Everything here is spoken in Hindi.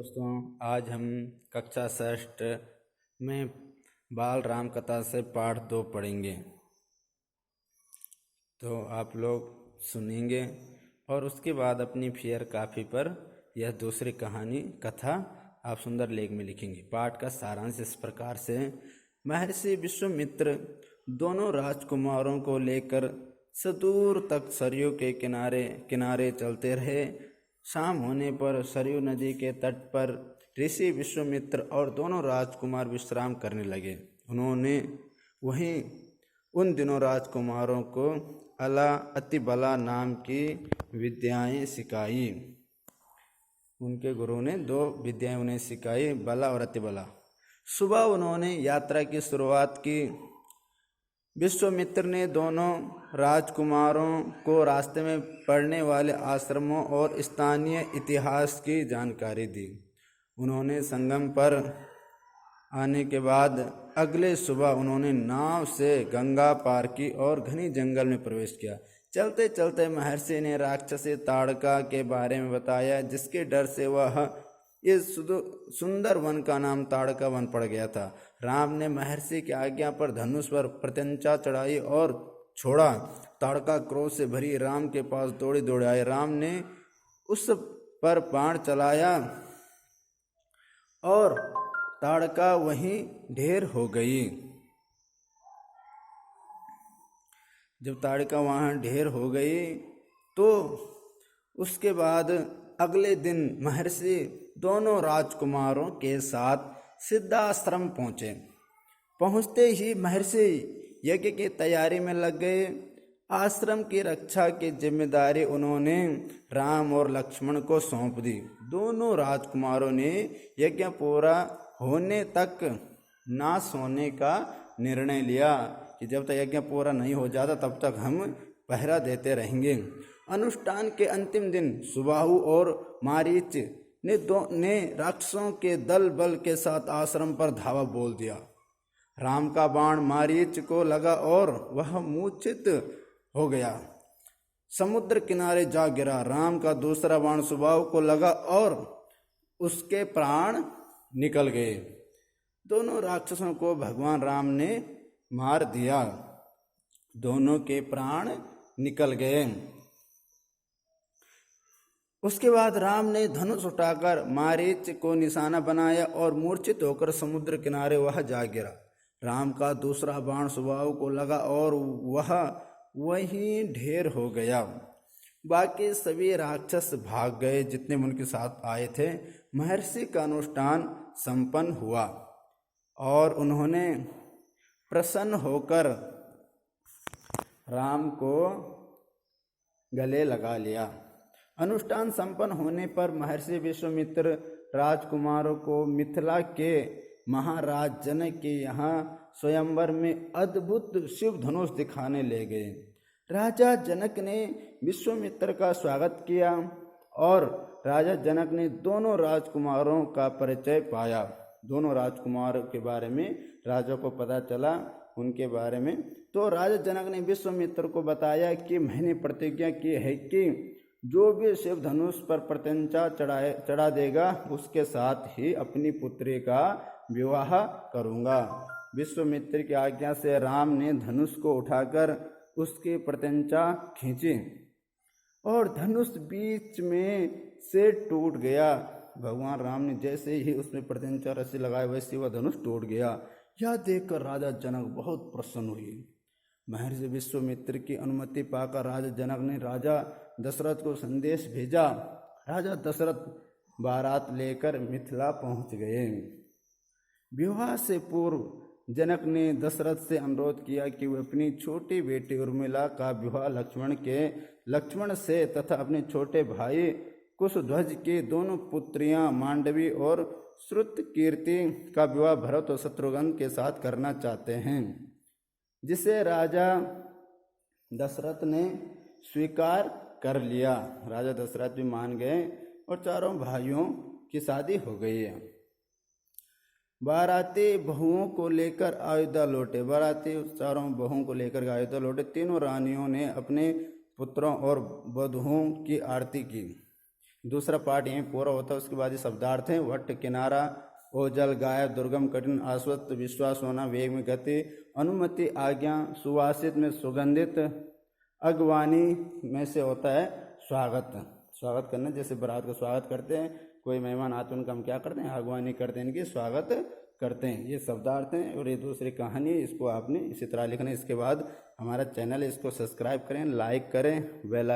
दोस्तों, आज हम कक्षा षष्ठ में बाल राम कथा से पाठ 2 पढ़ेंगे। तो आप लोग सुनेंगे और उसके बाद अपनी फेयर कॉपी पर यह दूसरी कहानी कथा आप सुंदर लेख में लिखेंगे। पाठ का सारांश इस प्रकार से। महर्षि विश्वामित्र दोनों राजकुमारों को लेकर सुदूर तक सरयू के किनारे किनारे चलते रहे। शाम होने पर सरयू नदी के तट पर ऋषि विश्वामित्र और दोनों राजकुमार विश्राम करने लगे। उन्होंने वहीं उन दिनों राजकुमारों को अतिबला नाम की विद्याएं सिखाई। उनके गुरु ने 2 विद्याएं उन्हें सिखाई, बला और अतिबला। सुबह उन्होंने यात्रा की शुरुआत की। विश्वामित्र ने दोनों राजकुमारों को रास्ते में पड़ने वाले आश्रमों और स्थानीय इतिहास की जानकारी दी। उन्होंने संगम पर आने के बाद अगले सुबह उन्होंने नाव से गंगा पार की और घनी जंगल में प्रवेश किया। चलते चलते महर्षि ने राक्षसी ताड़का के बारे में बताया, जिसके डर से वह इस सुंदर वन का नाम ताड़का वन पड़ गया था। राम ने महर्षि की आज्ञा पर धनुष पर प्रत्यंचा चढ़ाई और छोड़ा। ताड़का क्रोध से भरी राम के पास दौड़ी दौड़े आए। राम ने उस पर बाण चलाया और ताड़का वहीं ढेर हो गई। जब ताड़का वहां ढेर हो गई तो उसके बाद अगले दिन महर्षि दोनों राजकुमारों के साथ सिद्धाश्रम पहुँचे। पहुँचते ही महर्षि यज्ञ की तैयारी में लग गए। आश्रम की रक्षा की जिम्मेदारी उन्होंने राम और लक्ष्मण को सौंप दी। दोनों राजकुमारों ने यज्ञ पूरा होने तक ना सोने का निर्णय लिया कि जब तक यज्ञ पूरा नहीं हो जाता तब तक हम पहरा देते रहेंगे। अनुष्ठान के अंतिम दिन सुबाहु और मारीच ने राक्षसों के दल बल के साथ आश्रम पर धावा बोल दिया। राम का बाण मारीच को लगा और वह मूर्छित हो गया, समुद्र किनारे जा गिरा। राम का दूसरा बाण सुबाहु को लगा और उसके प्राण निकल गए। दोनों राक्षसों को भगवान राम ने मार दिया। दोनों के प्राण निकल गए। उसके बाद राम ने धनुष उठाकर मारीच को निशाना बनाया और मूर्छित होकर समुद्र किनारे वह जा गिरा। राम का दूसरा बाण सुबाहु को लगा और वह वहीं ढेर हो गया। बाकी सभी राक्षस भाग गए जितने उनके साथ आए थे। महर्षि का अनुष्ठान संपन्न हुआ और उन्होंने प्रसन्न होकर राम को गले लगा लिया। अनुष्ठान संपन्न होने पर महर्षि विश्वामित्र राजकुमारों को मिथिला के महाराज जनक के यहाँ स्वयंवर में अद्भुत शिव धनुष दिखाने ले गए। राजा जनक ने विश्वामित्र का स्वागत किया और राजा जनक ने दोनों राजकुमारों का परिचय पाया। दोनों राजकुमारों के बारे में राजा को पता चला उनके बारे में। तो राजा जनक ने विश्वामित्र को बताया कि मैंने प्रतिज्ञा की है कि जो भी शिव धनुष पर प्रत्यंचा चढ़ा देगा उसके साथ ही अपनी पुत्री का विवाह करूंगा। विश्वामित्र की आज्ञा से राम ने धनुष को उठाकर उसकी प्रत्यंचा खींची और धनुष बीच में से टूट गया। भगवान राम ने जैसे ही उसमें प्रत्यंचा रस्सी लगाई वैसे वह धनुष टूट गया। यह देखकर राजा जनक बहुत प्रसन्न हुए। महर्षि विश्वामित्र की अनुमति पाकर राजा जनक ने राजा दशरथ को संदेश भेजा। राजा दशरथ बारात लेकर मिथिला पहुंच गए। विवाह से पूर्व जनक ने दशरथ से अनुरोध किया कि वे अपनी छोटी बेटी उर्मिला का विवाह लक्ष्मण से तथा अपने छोटे भाई कुशध्वज की दोनों पुत्रियां मांडवी और श्रुतकीर्ति का विवाह भरत और शत्रुघ्न के साथ करना चाहते हैं, जिसे राजा दशरथ ने स्वीकार कर लिया। राजा दशरथ भी मान गए और चारों भाइयों की शादी हो गई। बाराती बहुओं को लेकर अयोध्या लौटे। बाराती चारों बहुओं को लेकर अयोध्या लौटे। तीनों रानियों ने अपने पुत्रों और वधुओं की आरती की। दूसरा पार्ट यहीं पूरा होता है। उसके बाद ये शब्दार्थ हैं। वट किनारा, ओजल, गायब, दुर्गम, कठिन, आश्वस्त, विश्वास होना, वेग में गति, अनुमति, आज्ञा, सुवासित में सुगंधित, अगवानी में से होता है स्वागत। स्वागत करना, जैसे बारात का स्वागत करते हैं, कोई मेहमान आते हैं उनका हम क्या करते हैं, अगवानी करते हैं, इनकी स्वागत करते हैं। ये शब्दार्थ हैं और ये दूसरी कहानी है, इसको आपने इसी तरह लिखना है। इसके बाद हमारा चैनल है, इसको सब्सक्राइब करें, लाइक करें, बेल